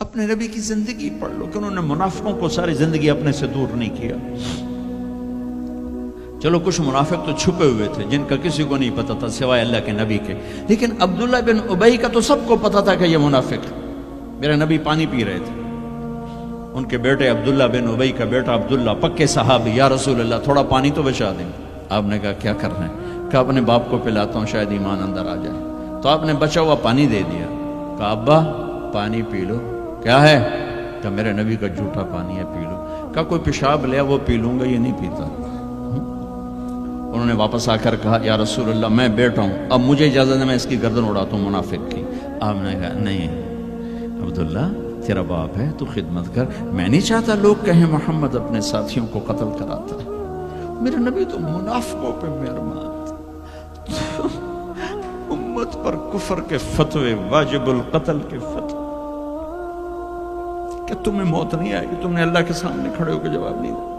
اپنے نبی کی زندگی پڑھ لو کہ انہوں نے منافقوں کو ساری زندگی اپنے سے دور نہیں کیا. چلو کچھ منافق تو چھپے ہوئے تھے جن کا کسی کو نہیں پتا تھا سوائے اللہ کے نبی کے، لیکن عبداللہ بن ابی کا تو سب کو پتا تھا کہ یہ منافق ہے. میرے نبی پانی پی رہے تھے، ان کے بیٹے عبداللہ بن ابی کا بیٹا عبداللہ پکے صحابی، یا رسول اللہ تھوڑا پانی تو بچا دیں. آپ نے کہا کیا کرنا ہے؟ کہا اپنے باپ کو پلاتا ہوں شاید ایمان اندر آ جائے. تو آپ نے بچا ہوا پانی دے دیا. کہا ابا پانی پی لو. کیا ہے؟ کہ میرے نبی کا جھوٹا پانی ہے، پی لو. کہا کوئی پیشاب لیا وہ پی لوں گا، یہ نہیں پیتا. انہوں نے واپس آ کر کہا یا رسول اللہ میں بیٹا ہوں، اب مجھے اجازت ہے میں اس کی گردن اڑاتا ہوں منافق کی. آپ نے کہا نہیں عبداللہ تیرا باپ ہے، تو خدمت کر. میں نہیں چاہتا لوگ کہیں محمد اپنے ساتھیوں کو قتل کراتا ہے. میرے نبی تو منافقوں پہ مہربان، امت پر کفر کے فتوے، واجب القتل کے فتوے. کہ تمہیں موت نہیں آئے گی، تم نے اللہ کے سامنے کھڑے ہو کے جواب نہیں دیا.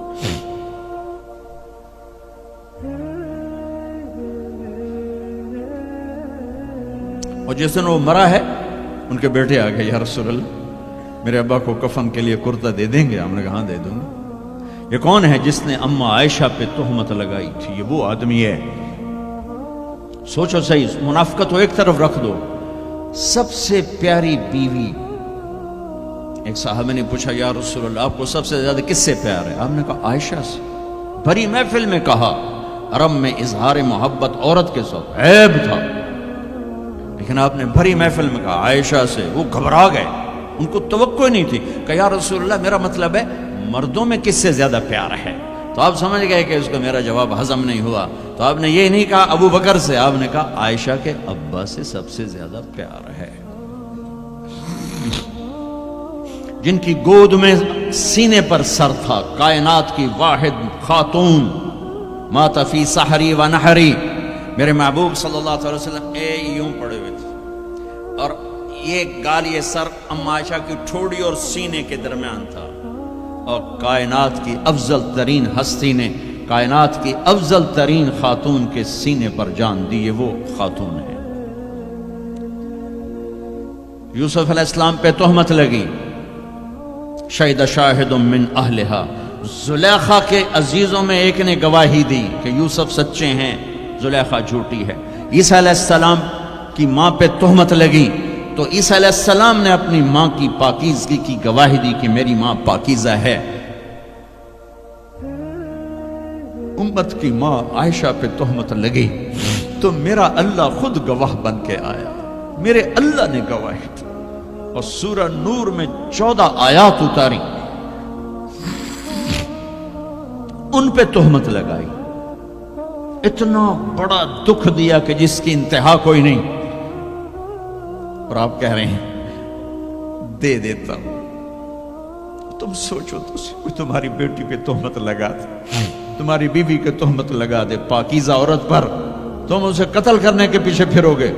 اور جس دن وہ مرا ہے ان کے بیٹے آ گئے، یا رسول اللہ میرے ابا کو کفن کے لیے کرتا دے دیں گے؟ ہم نے کہا دے دوں گا. یہ کون ہے جس نے اما عائشہ پہ تہمت لگائی تھی؟ یہ وہ آدمی ہے. سوچو صحیح، منافقت کو ایک طرف رکھ دو. سب سے پیاری بیوی، ایک صحابہ نے پوچھا یا رسول اللہ آپ کو سب سے زیادہ کس سے پیار ہے؟ آپ نے کہا عائشہ سے. بھری محفل میں کہا. عرب میں اظہار محبت عورت کے ساتھ عیب تھا، لیکن آپ نے بھری محفل میں کہا عائشہ سے. وہ گھبرا گئے، ان کو توقع نہیں تھی. کہ یا رسول اللہ میرا مطلب ہے مردوں میں کس سے زیادہ پیار ہے؟ تو آپ سمجھ گئے کہ اس کو میرا جواب ہضم نہیں ہوا. تو آپ نے یہ نہیں کہا ابو بکر سے، آپ نے کہا عائشہ کے ابا سے سب سے زیادہ پیار ہے، جن کی گود میں سینے پر سر تھا، کائنات کی واحد خاتون. مات فی سحری و نحری. میرے محبوب صلی اللہ علیہ وسلم یوں پڑے ہوئے تھے اور یہ گال یہ سر اما عائشہ کی ٹھوڑی اور سینے کے درمیان تھا. اور کائنات کی افضل ترین ہستی نے کائنات کی افضل ترین خاتون کے سینے پر جان دی. یہ وہ خاتون ہے. یوسف علیہ السلام پہ تہمت لگی. شہد شاہد من اہلہا. زلیخا کے عزیزوں میں ایک نے گواہی دی کہ یوسف سچے ہیں، زلیخا جھوٹی ہے. عیسیٰ علیہ السلام کی ماں پہ تہمت لگی تو عیسیٰ علیہ السلام نے اپنی ماں کی پاکیزگی کی گواہی دی کہ میری ماں پاکیزہ ہے. امت کی ماں عائشہ پہ تہمت لگی تو میرا اللہ خود گواہ بن کے آیا. میرے اللہ نے گواہی دی اور سورہ نور میں 14 آیات اتاری، ان پہ تہمت لگائی. اتنا بڑا دکھ دیا کہ جس کی انتہا کوئی نہیں. اور آپ کہہ رہے ہیں دے دیتا ہوں. تم سوچو تو تمہاری بیٹی پہ تہمت لگا دے، تمہاری بیوی کے تہمت لگا دے پاکیزہ عورت پر، تم اسے قتل کرنے کے پیچھے پھرو گے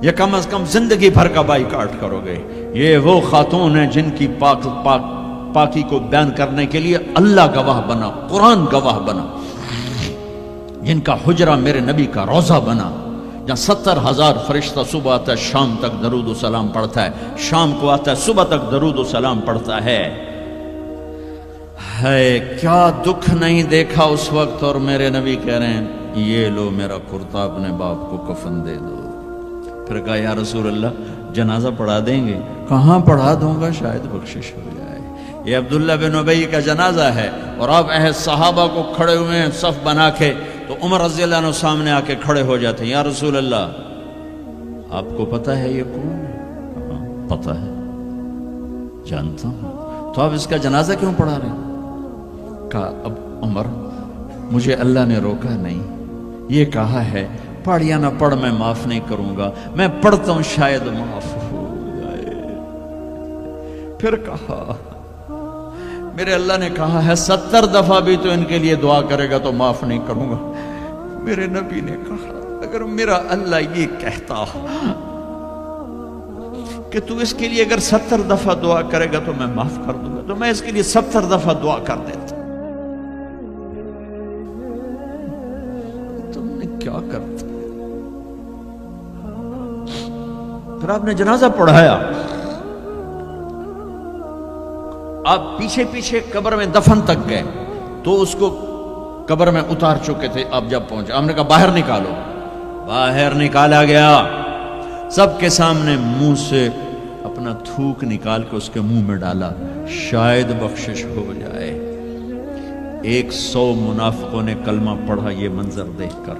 یا کم از کم زندگی بھر کا بائیکاٹ کرو گے. یہ وہ خاتون ہیں جن کی پاکی کو بیان کرنے کے لیے اللہ گواہ بنا، قرآن گواہ بنا، جن کا حجرہ میرے نبی کا روضہ بنا، جہاں 70,000 فرشتہ صبح آتا ہے شام تک درود و سلام پڑھتا ہے، شام کو آتا ہے صبح تک درود و سلام پڑھتا ہے. کیا دکھ نہیں دیکھا اس وقت. اور میرے نبی کہہ رہے ہیں یہ لو میرا کرتا اپنے باپ کو کفن دے دو. پھر کہا یا رسول اللہ جنازہ پڑھا دیں گے؟ کہاں پڑھا دوں گا، شاید بخشش ہو جائے. یہ عبداللہ بن ابی کا جنازہ ہے اور آپ صحابہ کو کھڑے ہوئے ہیں صف بنا کے. تو عمر رضی اللہ عنہ سامنے آ کے کھڑے ہو جاتے ہیں. یا رسول اللہ آپ کو پتہ ہے یہ کون ہے؟ پتہ ہے، جانتا ہوں. تو آپ اس کا جنازہ کیوں پڑھا رہے ہیں؟ کہا اب عمر مجھے اللہ نے روکا نہیں، یہ کہا ہے پڑھ یا نہ پڑھ میں معاف نہیں کروں گا، میں پڑھتا ہوں شاید معاف ہو جائے. پھر کہا میرے اللہ نے کہا ہے 70 دفعہ بھی تو ان کے لیے دعا کرے گا تو معاف نہیں کروں گا. میرے نبی نے کہا اگر میرا اللہ یہ کہتا کہ تو اس کے لیے اگر 70 دفعہ دعا کرے گا تو میں معاف کر دوں گا، تو میں اس کے لیے 70 دفعہ دعا کر دیتا. تم نے کیا کرتا. پھر آپ نے جنازہ پڑھایا. آپ پیچھے پیچھے قبر میں دفن تک گئے تو اس کو قبر میں اتار چکے تھے. اب جب پہنچے ہم نے کہا باہر نکالو. باہر نکالا گیا, سب کے سامنے منہ سے اپنا تھوک نکال کے اس کے منہ میں ڈالا, شاید بخشش ہو جائے. 100 منافقوں نے کلمہ پڑھا یہ منظر دیکھ کر.